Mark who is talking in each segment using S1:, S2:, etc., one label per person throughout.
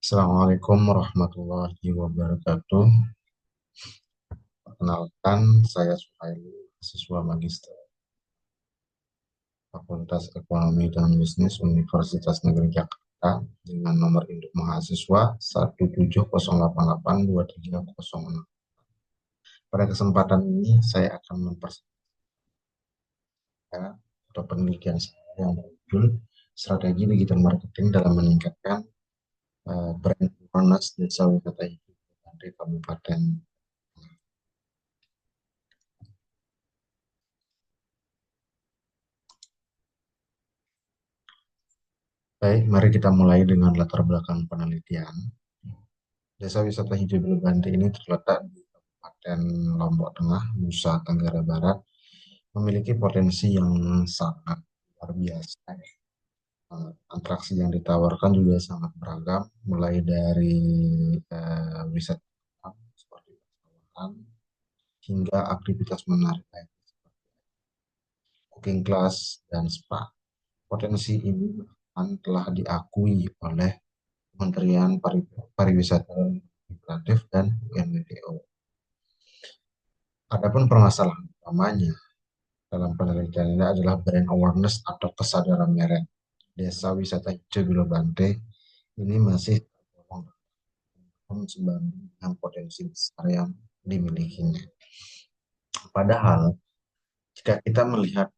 S1: Assalamualaikum warahmatullahi wabarakatuh. Perkenalkan, saya Suhaili, siswa magister Fakultas Ekonomi dan Bisnis Universitas Negeri Jakarta dengan nomor induk mahasiswa 170882306. Pada kesempatan ini, saya akan mempersiapkan atau penelitian saya yang berjudul Strategi Digital Marketing dalam Meningkatkan Brand Awareness Desa Wisata Hijau di Kabupaten. Baik, mari kita mulai dengan latar belakang penelitian. Desa Wisata Hijau Buluganti ini terletak di Kabupaten Lombok Tengah, Nusa Tenggara Barat, memiliki potensi yang sangat luar biasa. Atraksi yang ditawarkan juga sangat beragam, mulai dari wisata alam seperti petualangan hingga aktivitas menarik lain seperti cooking class dan spa. Potensi ini bahkan telah diakui oleh Kementerian Pariwisata dan Kreatif dan UNWTO. Adapun permasalahan utamanya dalam penelitian ini adalah brand awareness atau kesadaran merek. Desa Wisata Hijau Bilobante ini masih tergolong sebanding dengan potensi besar yang dimilikinya. Padahal jika kita melihat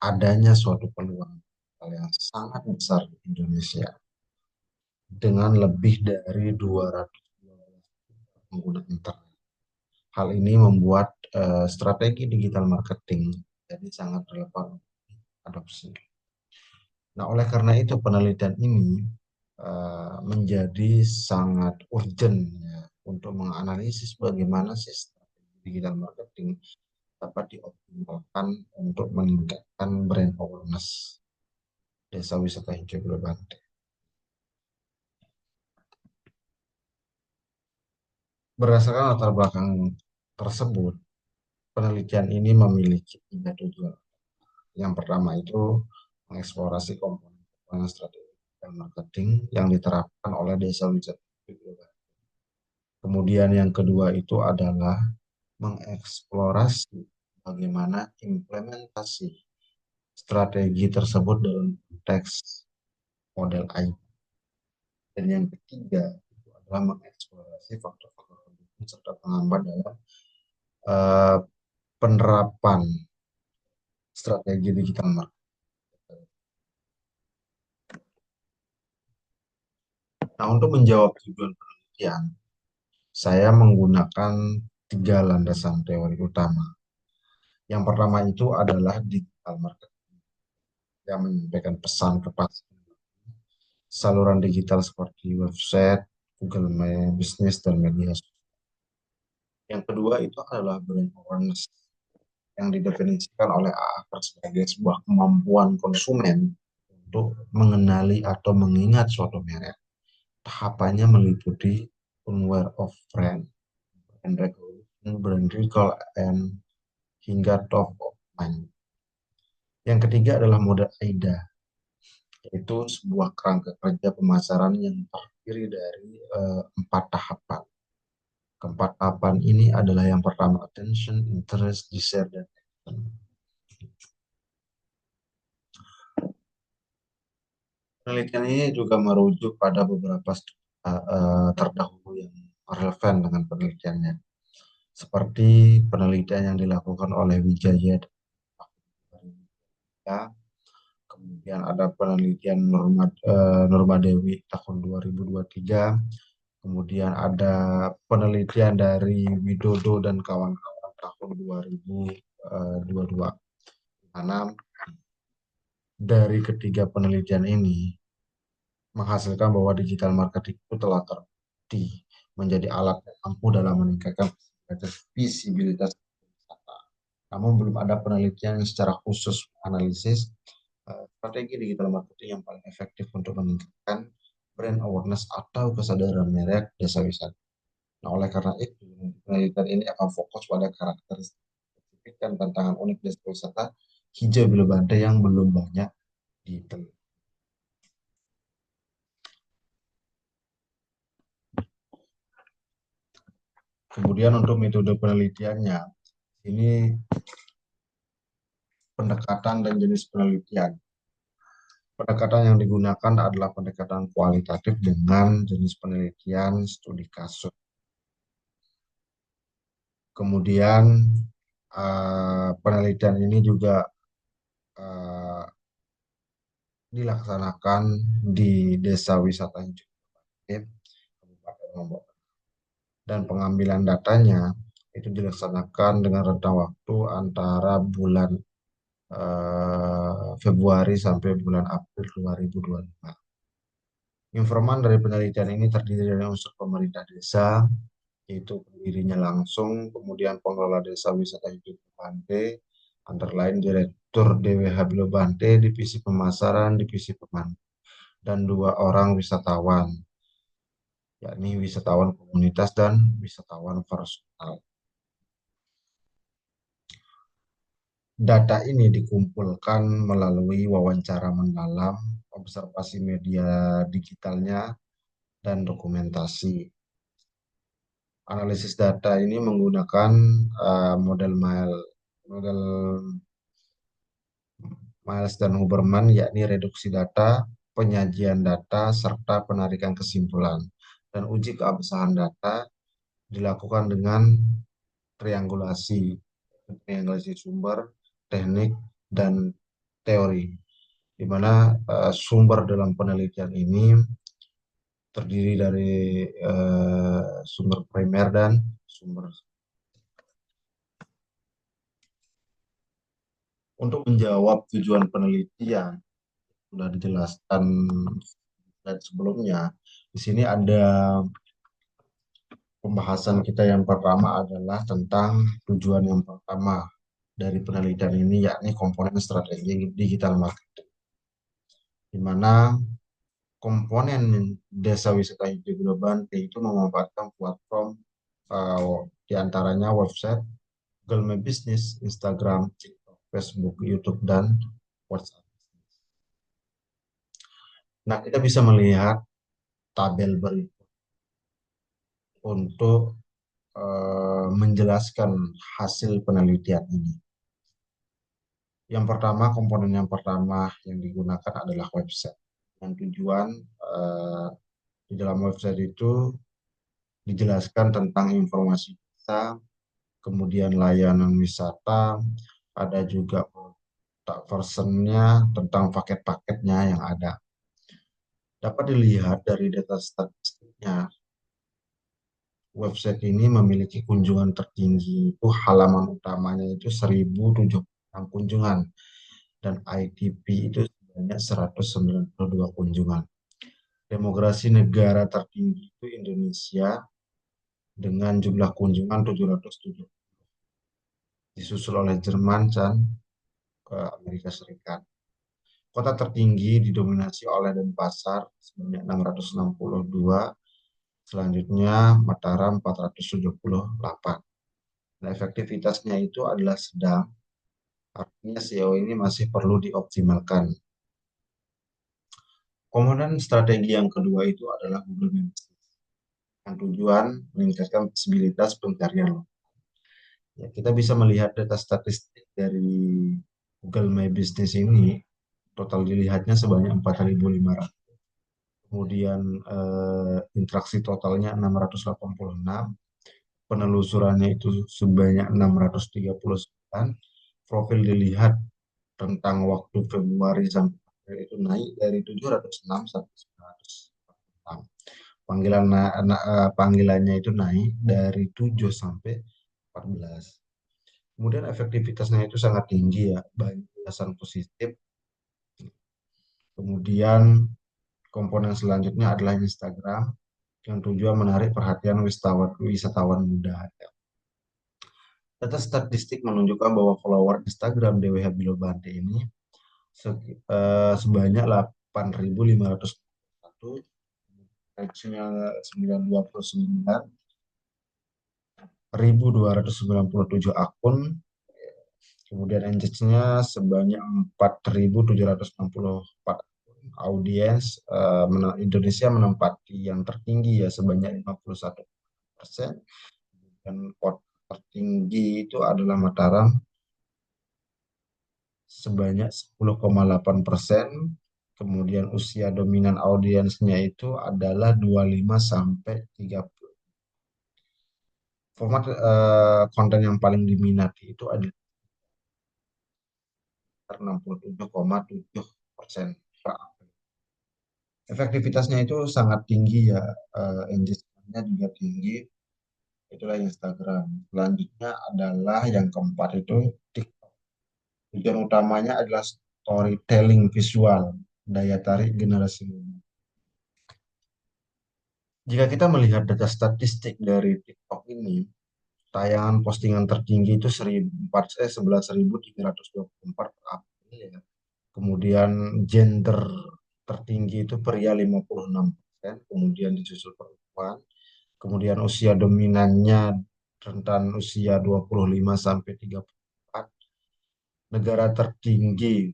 S1: adanya suatu peluang yang sangat besar di Indonesia dengan lebih dari 212 pengguna internet. Hal ini membuat strategi digital marketing jadi sangat relevan adopsi. Nah, oleh karena itu penelitian ini menjadi sangat urgent ya, untuk menganalisis bagaimana sih strategi digital marketing dapat dioptimalkan untuk meningkatkan brand awareness Desa Wisata Hijau Buluganti. Berdasarkan latar belakang tersebut, penelitian ini memiliki tiga tujuan. Yang pertama itu mengeksplorasi komponen strategi dan marketing yang diterapkan oleh Desa Wisata Hijau Buluganti. Kemudian yang kedua itu adalah mengeksplorasi bagaimana implementasi strategi tersebut dalam konteks model IT. Dan yang ketiga itu adalah mengeksplorasi faktor-faktor pendukung serta penghambat dalam uh, penerapan strategi digital marketing. Nah, untuk menjawab tujuan penelitian, saya menggunakan tiga landasan teori utama. Yang pertama itu adalah digital marketing yang menyampaikan pesan ke pasar, saluran digital seperti website, Google My Business, dan media sosial. Yang kedua itu adalah brand awareness yang didefinisikan oleh AAKR sebagai sebuah kemampuan konsumen untuk mengenali atau mengingat suatu merek. Tahapannya meliputi unaware of brand, brand recognition, brand recall, and hingga top of mind. Yang ketiga adalah model AIDA, yaitu sebuah kerangka kerja pemasaran yang terdiri dari empat tahapan. Keempat tahapan ini adalah yang pertama attention, interest, desire, dan action. Penelitian ini juga merujuk pada beberapa terdahulu yang relevan dengan penelitiannya, seperti penelitian yang dilakukan oleh Wijaya, kemudian ada penelitian Norma Dewi tahun 2023, kemudian ada penelitian dari Widodo dan kawan-kawan tahun 2022. Karena dari ketiga penelitian ini menghasilkan bahwa digital marketing itu telah terbukti menjadi alat yang ampuh dalam meningkatkan visibilitas wisata. Namun belum ada penelitian yang secara khusus menganalisis strategi digital marketing yang paling efektif untuk meningkatkan brand awareness atau kesadaran merek desa wisata. Nah, oleh karena itu, penelitian ini akan fokus pada karakteristik spesifik dan tantangan unik desa wisata hijau Bilobante yang belum banyak diteliti. Kemudian untuk metode penelitiannya, ini pendekatan dan jenis penelitian. Pendekatan yang digunakan adalah pendekatan kualitatif dengan jenis penelitian studi kasus. Kemudian penelitian ini juga eh, dilaksanakan di Desa Wisata Hijau Kabupaten Lombok. Dan pengambilan datanya itu dilaksanakan dengan rentang waktu antara bulan Februari sampai bulan April 2025. Informan dari penelitian ini terdiri dari unsur pemerintah desa, yaitu pendirinya langsung, kemudian pengelola desa wisata hidup Bante, antara lain Direktur DWH Bilo Bante, Divisi Pemasaran, Divisi Pemantau, dan dua orang wisatawan, yakni wisatawan komunitas dan wisatawan personal. Data ini dikumpulkan melalui wawancara mendalam, observasi media digitalnya, dan dokumentasi. Analisis data ini menggunakan model Miles dan Huberman, yakni reduksi data, penyajian data, serta penarikan kesimpulan. Dan uji keabsahan data dilakukan dengan triangulasi, triangulasi sumber, teknik, dan teori, di mana sumber dalam penelitian ini terdiri dari sumber primer dan sumber. Untuk menjawab tujuan penelitian, sudah dijelaskan slide sebelumnya. Di sini ada pembahasan kita yang pertama adalah tentang tujuan yang pertama dari penelitian ini, yakni komponen strategi digital marketing, di mana komponen Desa Wisata Hijau Global itu memanfaatkan platform di antaranya website, Google My Business, Instagram, TikTok, Facebook, YouTube, dan WhatsApp. Nah, kita bisa melihat tabel berikut untuk menjelaskan hasil penelitian ini. Yang pertama, komponen yang pertama yang digunakan adalah website. Yang tujuan di dalam website itu dijelaskan tentang informasi wisata, kemudian layanan wisata, ada juga tak versionnya tentang paket-paketnya yang ada. Dapat dilihat dari data statistiknya, website ini memiliki kunjungan tertinggi, itu halaman utamanya itu 1.076 kunjungan, dan ITP itu sebanyak 192 kunjungan. Demografi negara tertinggi itu Indonesia dengan jumlah kunjungan 707, disusul oleh Jerman dan Amerika Serikat. Kota tertinggi didominasi oleh Denpasar sebanyak 662, selanjutnya Mataram 478. Nah, efektivitasnya itu adalah sedang, artinya SEO ini masih perlu dioptimalkan. Komponen strategi yang kedua itu adalah Google My Business, yang tujuan meningkatkan visibilitas pencarian. Ya, kita bisa melihat data statistik dari Google My Business ini, total dilihatnya sebanyak 4.500. Kemudian interaksi totalnya 686, penelusurannya itu sebanyak 639, profil dilihat tentang waktu Februari sampai April itu naik dari 706 sampai 946. Panggilannya itu naik dari 7 sampai 14. Kemudian efektivitasnya itu sangat tinggi ya, banyak ulasan positif. Kemudian komponen selanjutnya adalah Instagram, yang tujuan menarik perhatian wisatawan muda. Data statistik menunjukkan bahwa follower Instagram DWH Bilo Bante ini sebanyak 8.501, reachnya 929.297 akun, kemudian engage-nya sebanyak 4.764 audiens. Indonesia menempati yang tertinggi ya sebanyak 51%. Dan kota tertinggi itu adalah Mataram sebanyak 10,8%. Kemudian usia dominan audiensnya itu adalah 25 sampai 30. Format konten yang paling diminati itu adalah 67,7% per April. Efektivitasnya itu sangat tinggi ya, engagement-nya juga tinggi. Itulah Instagram. Selanjutnya adalah yang keempat itu TikTok. Tujuan utamanya adalah storytelling visual, daya tarik generasi muda. Jika kita melihat data statistik dari TikTok ini, tayangan postingan tertinggi itu 11.324 per April ya. Kemudian gender tertinggi itu pria 56%, kemudian disusul perempuan, kemudian usia dominannya rentan usia 25 sampai 34. Negara tertinggi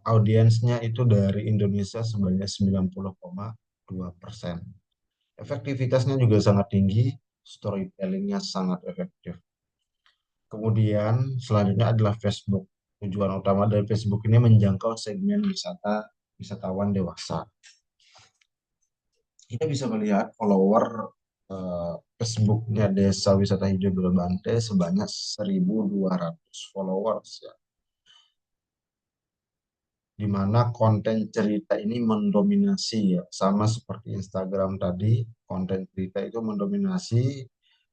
S1: audiensnya itu dari Indonesia sebanyak 90,2%. Efektivitasnya juga sangat tinggi, storytellingnya sangat efektif. Kemudian selanjutnya adalah Facebook. Tujuan utama dari Facebook ini menjangkau segmen wisatawan dewasa. Kita bisa melihat follower Facebooknya Desa Wisata Hijau Bante sebanyak 1.200 followers ya. Di mana konten cerita ini mendominasi ya, sama seperti Instagram tadi, konten cerita itu mendominasi,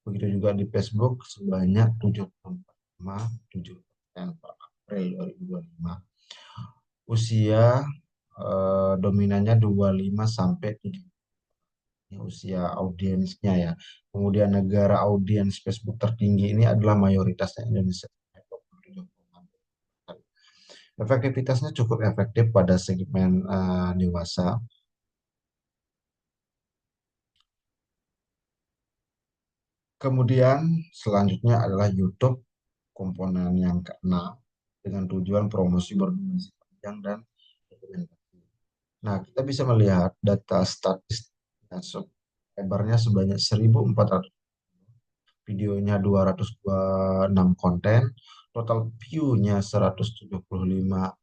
S1: begitu juga di Facebook sebanyak 74,7% per April 2025. Usia dominannya 25 sampai 30, usia audiensnya ya. Kemudian negara audiens Facebook tertinggi ini adalah mayoritasnya Indonesia. Efektivitasnya cukup efektif pada segmen dewasa. Kemudian selanjutnya adalah YouTube, komponen yang keenam, dengan tujuan promosi berdurasi panjang dan dokumentasi. Nah, kita bisa melihat data statistik subscribernya sebanyak 1.400, videonya 226 konten, total view-nya 175.580,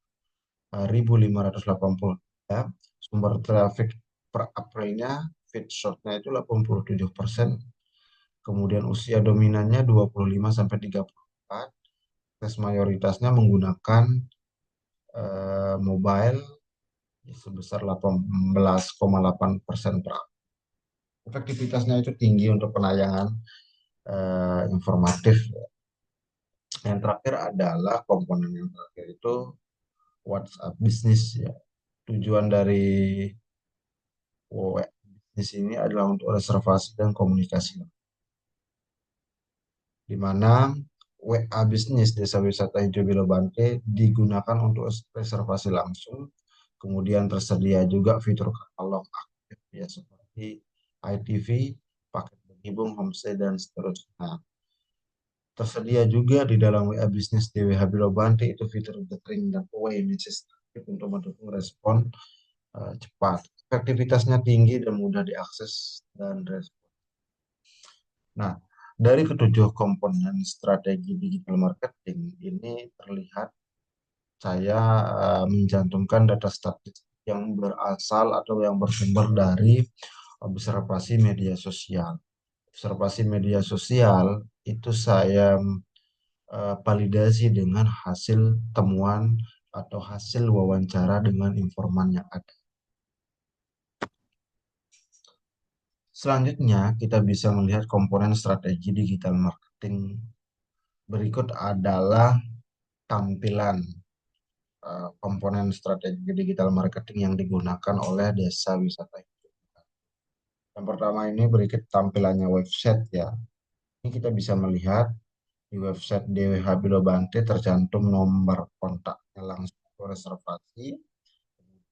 S1: sumber traffic per Aprilnya, feed short-nya itu 87%, kemudian usia dominannya 25 sampai 34, tes mayoritasnya menggunakan mobile sebesar 18,8% per April. Efektivitasnya itu tinggi untuk penayangan informatif. Yang terakhir adalah komponen yang terakhir itu WhatsApp Business ya. Tujuan dari WhatsApp Business ini adalah untuk reservasi dan komunikasi, di mana WA Bisnis Desa Wisata Hijau Bante digunakan untuk reservasi langsung. Kemudian tersedia juga fitur katalog aktif ya, seperti ITV, paket penghubung, homestay, dan seterusnya. Tersedia juga di dalam WA Bisnis DWH Bante itu fitur gathering dan away message aktif untuk mendukung respon cepat. Efektivitasnya tinggi dan mudah diakses dan respon. Nah, dari ketujuh komponen strategi digital marketing ini terlihat saya mencantumkan data statistik yang berasal atau yang bersumber dari observasi media sosial. Observasi media sosial itu saya validasi dengan hasil temuan atau hasil wawancara dengan informan yang ada. Selanjutnya, kita bisa melihat komponen strategi digital marketing. Berikut adalah tampilan komponen strategi digital marketing yang digunakan oleh Desa Wisata Hijau. Yang pertama ini berikut tampilannya website ya. Ini kita bisa melihat di website DWH Bante tercantum nomor kontaknya langsung reservasi.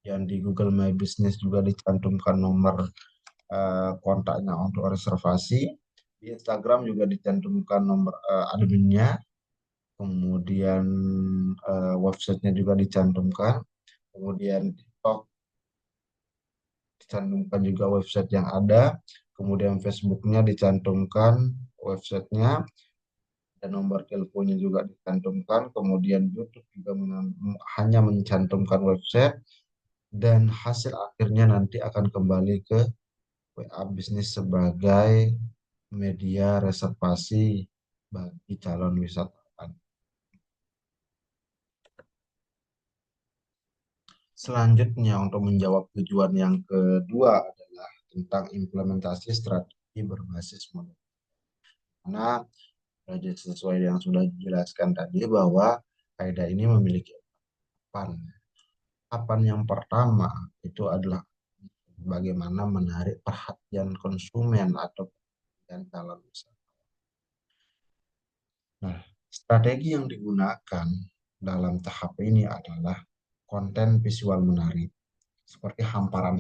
S1: Dan di Google My Business juga dicantumkan nomor kontaknya untuk reservasi. Di Instagram juga dicantumkan nomor adminnya. Kemudian websitenya juga dicantumkan. Kemudian TikTok dicantumkan juga website yang ada. Kemudian Facebooknya dicantumkan, websitenya dan nomor teleponnya juga dicantumkan. Kemudian YouTube juga hanya mencantumkan website dan hasil akhirnya nanti akan kembali ke WA Bisnis sebagai media reservasi bagi calon wisatawan. Selanjutnya untuk menjawab tujuan yang kedua adalah tentang implementasi strategi berbasis model. Karena sesuai yang sudah dijelaskan tadi bahwa kaidah ini memiliki tahapan. Tahapan yang pertama itu adalah bagaimana menarik perhatian konsumen atau perhatian calon wisatawan. Nah, strategi yang digunakan dalam tahap ini adalah konten visual menarik, seperti hamparan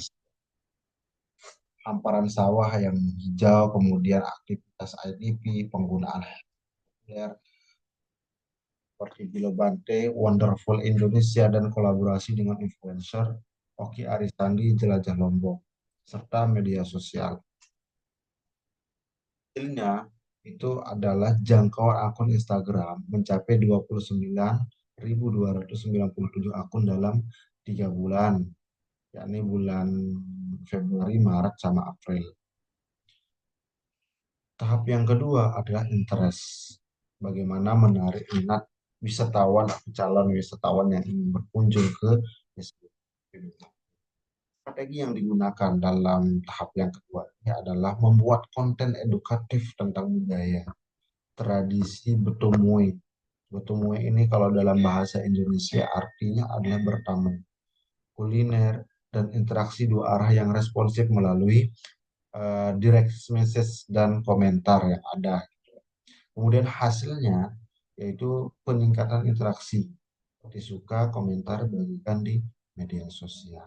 S1: sawah yang hijau, kemudian aktivitas IDP, penggunaan flare, seperti Gilo Bante, Wonderful Indonesia, dan kolaborasi dengan influencer Oki Arisandi Jelajah Lombok, serta media sosial. Hasilnya itu adalah jangkauan akun Instagram mencapai 29.297 akun dalam 3 bulan, yakni bulan Februari, Maret, sama April. Tahap yang kedua adalah interest. Bagaimana menarik minat wisatawan atau calon wisatawan yang ingin berkunjung ke destinasi. Strategi yang digunakan dalam tahap yang kedua ini adalah membuat konten edukatif tentang budaya, tradisi Betumui. Betumui ini kalau dalam bahasa Indonesia artinya adalah bertamu, kuliner, dan interaksi dua arah yang responsif melalui direct message dan komentar yang ada. Kemudian hasilnya yaitu peningkatan interaksi, seperti suka, komentar, bagikan di media sosial.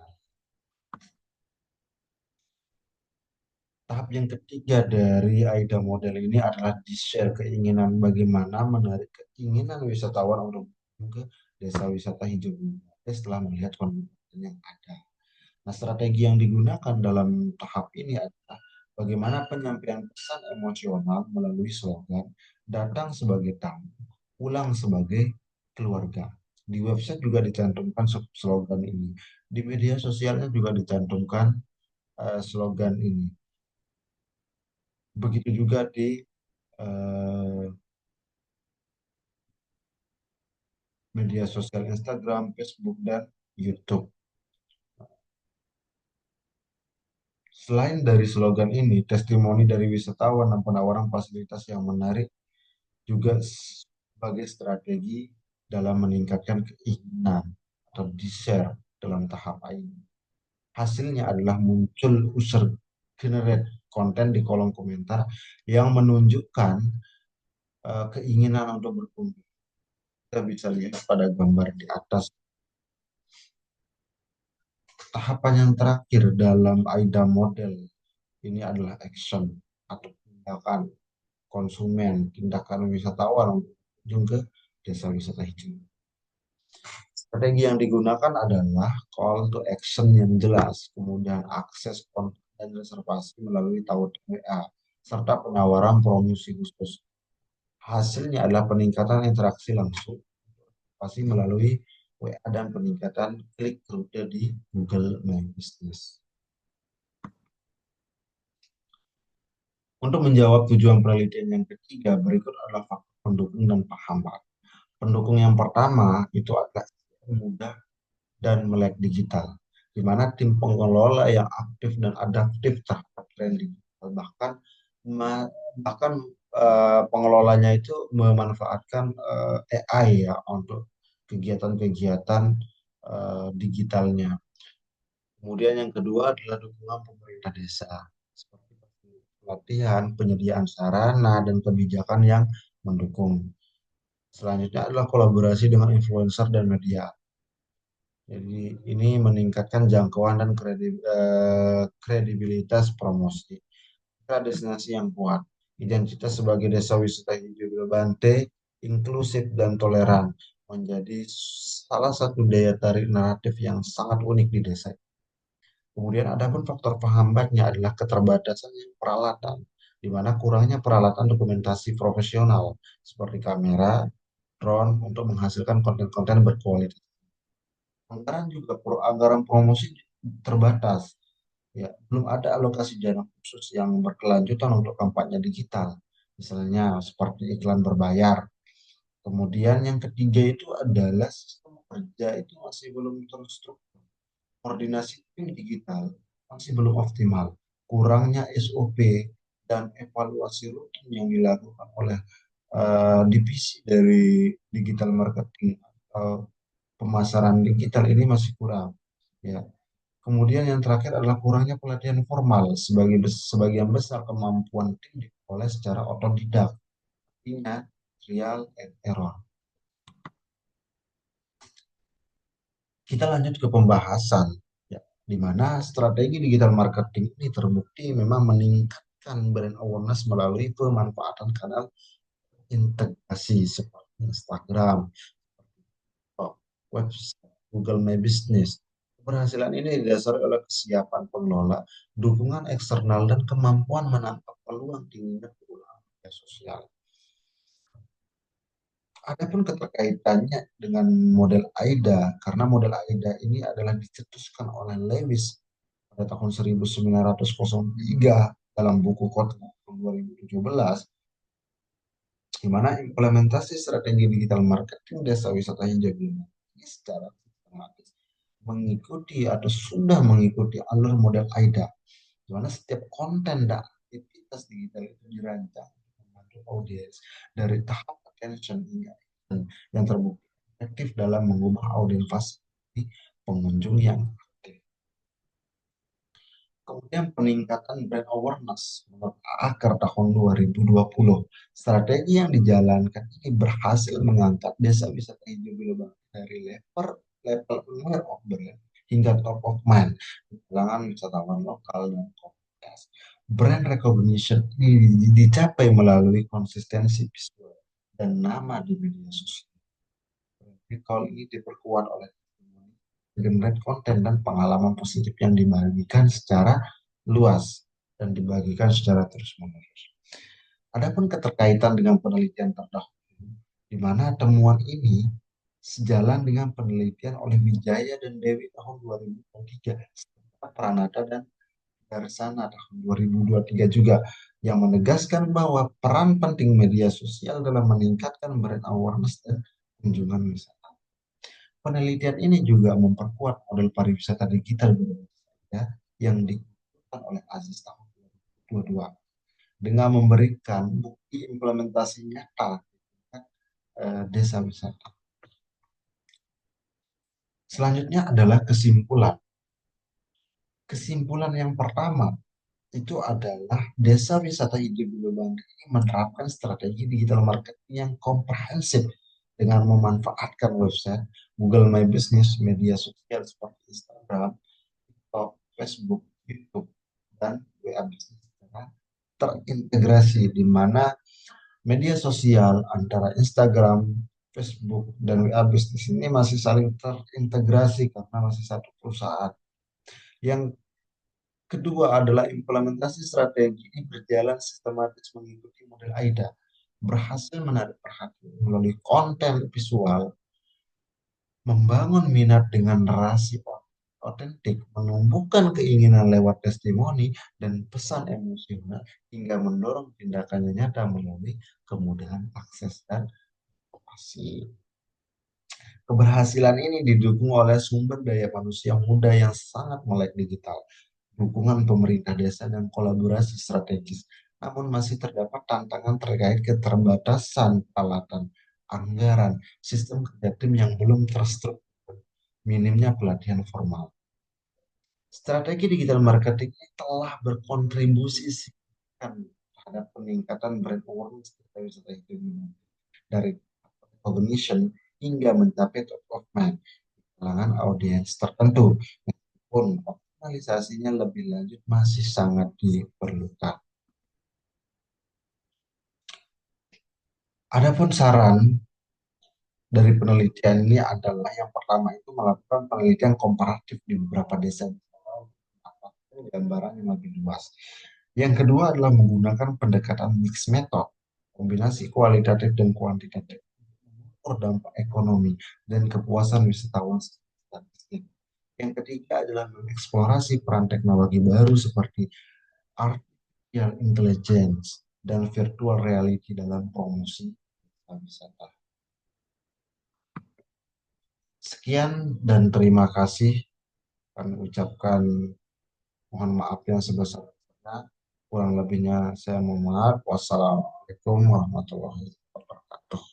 S1: Tahap yang ketiga dari AIDA model ini adalah di-share keinginan bagaimana menarik keinginan wisatawan untuk ke desa wisata hijau setelah melihat konten yang ada. Nah, strategi yang digunakan dalam tahap ini adalah bagaimana penyampaian pesan emosional melalui slogan datang sebagai tamu, pulang sebagai keluarga. Di website juga dicantumkan slogan ini. Di media sosialnya juga dicantumkan slogan ini. Begitu juga di eh, media sosial Instagram, Facebook, dan YouTube. Selain dari slogan ini, testimoni dari wisatawan dan penawaran fasilitas yang menarik juga sebagai strategi dalam meningkatkan keinginan atau di-share dalam tahap ini. Hasilnya adalah muncul user generate konten di kolom komentar yang menunjukkan keinginan untuk berkunjung. Kita bisa lihat pada gambar di atas. Tahapan yang terakhir dalam AIDA model ini adalah action atau tindakan konsumen, tindakan wisatawan untuk berkunjung ke desa wisata hijau. Strategi yang digunakan adalah call to action yang jelas, kemudian akses konten dan reservasi melalui tautan WA, serta penawaran promosi khusus. Hasilnya adalah peningkatan interaksi langsung, pasti melalui WA dan peningkatan klik rute di Google My Business. Untuk menjawab tujuan penelitian yang ketiga, berikut adalah faktor pendukung dan penghambat. Pendukung yang pertama itu adalah mudah dan melek digital, di mana tim pengelola yang aktif dan adaptif terhadap tren digital, bahkan pengelolanya itu memanfaatkan AI ya untuk kegiatan-kegiatan digitalnya. Kemudian yang kedua adalah dukungan pemerintah desa, seperti pelatihan, penyediaan sarana, dan kebijakan yang mendukung. Selanjutnya adalah kolaborasi dengan influencer dan media. Jadi ini meningkatkan jangkauan dan kredibilitas promosi. Destinasi yang kuat. Identitas sebagai desa wisata hijau Bante, inklusif dan toleran menjadi salah satu daya tarik naratif yang sangat unik di desa. Kemudian ada pun faktor penghambatnya adalah keterbatasan peralatan, di mana kurangnya peralatan dokumentasi profesional seperti kamera, drone untuk menghasilkan konten-konten berkualitas. Anggaran promosi terbatas. Ya, belum ada alokasi dana khusus yang berkelanjutan untuk kampanye digital. Misalnya seperti iklan berbayar. Kemudian yang ketiga itu adalah sistem kerja itu masih belum terstruktur. Koordinasi tim digital masih belum optimal. Kurangnya SOP dan evaluasi rutin yang dilakukan oleh divisi dari digital marketing atau pemasaran digital ini masih kurang. Ya. Kemudian yang terakhir adalah kurangnya pelatihan formal. Sebagian besar kemampuan tim diperoleh secara otodidak. Artinya trial and error. Kita lanjut ke pembahasan, ya, di mana strategi digital marketing ini terbukti memang meningkatkan brand awareness melalui pemanfaatan kanal integrasi seperti Instagram, website, Google My Business. Keberhasilan ini didasari oleh kesiapan pengelola, dukungan eksternal, dan kemampuan menangkap peluang tingginya penggunaan media sosial. Adapun keterkaitannya dengan model AIDA, karena model AIDA ini adalah dicetuskan oleh Lewis pada tahun 1903 dalam buku Kode 2017, di mana implementasi strategi digital marketing desa wisata hijau ini secara sistematis mengikuti atau sudah mengikuti alur model AIDA, di mana setiap konten dan aktivitas digital itu dirancang untuk membantu audiens dari tahap attention hingga yang terbukti efektif dalam mengubah audiens pasti pengunjung yang aktif. Kemudian peningkatan brand awareness menurut Aker tahun 2020. Strategi yang dijalankan ini berhasil mengangkat desa wisata hijau Bilebang dari level aware of brand hingga top of mind di kalangan wisatawan lokal dan komunitas. Brand recognition ini dicapai melalui konsistensi visual dan nama di media sosial. Recall ini diperkuat oleh generate konten dan pengalaman positif yang dibagikan secara luas dan dibagikan secara terus-menerus. Adapun keterkaitan dengan penelitian terdahulu, di mana temuan ini sejalan dengan penelitian oleh Wijaya dan Dewi tahun 2023, serta Pranata dan Darsana tahun 2023 juga, yang menegaskan bahwa peran penting media sosial dalam meningkatkan brand awareness dan kunjungan wisata. Penelitian ini juga memperkuat model pariwisata digital ya, yang dikembangkan oleh Aziz tahun 2022 dengan memberikan bukti implementasi nyata desa wisata. Selanjutnya adalah kesimpulan. Kesimpulan yang pertama itu adalah desa wisata hijau Bilebang ini menerapkan strategi digital marketing yang komprehensif dengan memanfaatkan website, Google My Business, media sosial seperti Instagram, TikTok, Facebook, YouTube, dan WA Business terintegrasi, di mana media sosial antara Instagram, Facebook, dan WA Business ini masih saling terintegrasi karena masih satu perusahaan. Yang kedua adalah implementasi strategi ini berjalan sistematis mengikuti model AIDA, berhasil menarik perhatian melalui konten visual, membangun minat dengan narasi otentik, menumbuhkan keinginan lewat testimoni dan pesan emosional, hingga mendorong tindakannya nyata melalui kemudahan akses dan inovasi. Keberhasilan ini didukung oleh sumber daya manusia muda yang sangat melek digital, dukungan pemerintah desa, dan kolaborasi strategis. Namun masih terdapat tantangan terkait keterbatasan peralatan, anggaran, sistem kerja tim yang belum terstruktur, minimnya pelatihan formal. Strategi digital marketing ini telah berkontribusi signifikan terhadap peningkatan brand awareness wisata itu dari recognition hingga mencapai top of mind di kalangan audiens tertentu. Meskipun optimalisasinya lebih lanjut masih sangat diperlukan. Adapun saran dari penelitian ini adalah yang pertama itu melakukan penelitian komparatif di beberapa desa, gambaran yang lebih luas. Yang kedua adalah menggunakan pendekatan mixed method, kombinasi kualitatif dan kuantitatif, mengukur dampak ekonomi dan kepuasan wisatawan statistik. Yang ketiga adalah mengeksplorasi peran teknologi baru seperti artificial intelligence dan virtual reality dalam promosi wisata. Sekian dan terima kasih. Kami ucapkan mohon maaf yang sebesar-besarnya. Kurang lebihnya saya mohon maaf. Wassalamualaikum warahmatullahi wabarakatuh.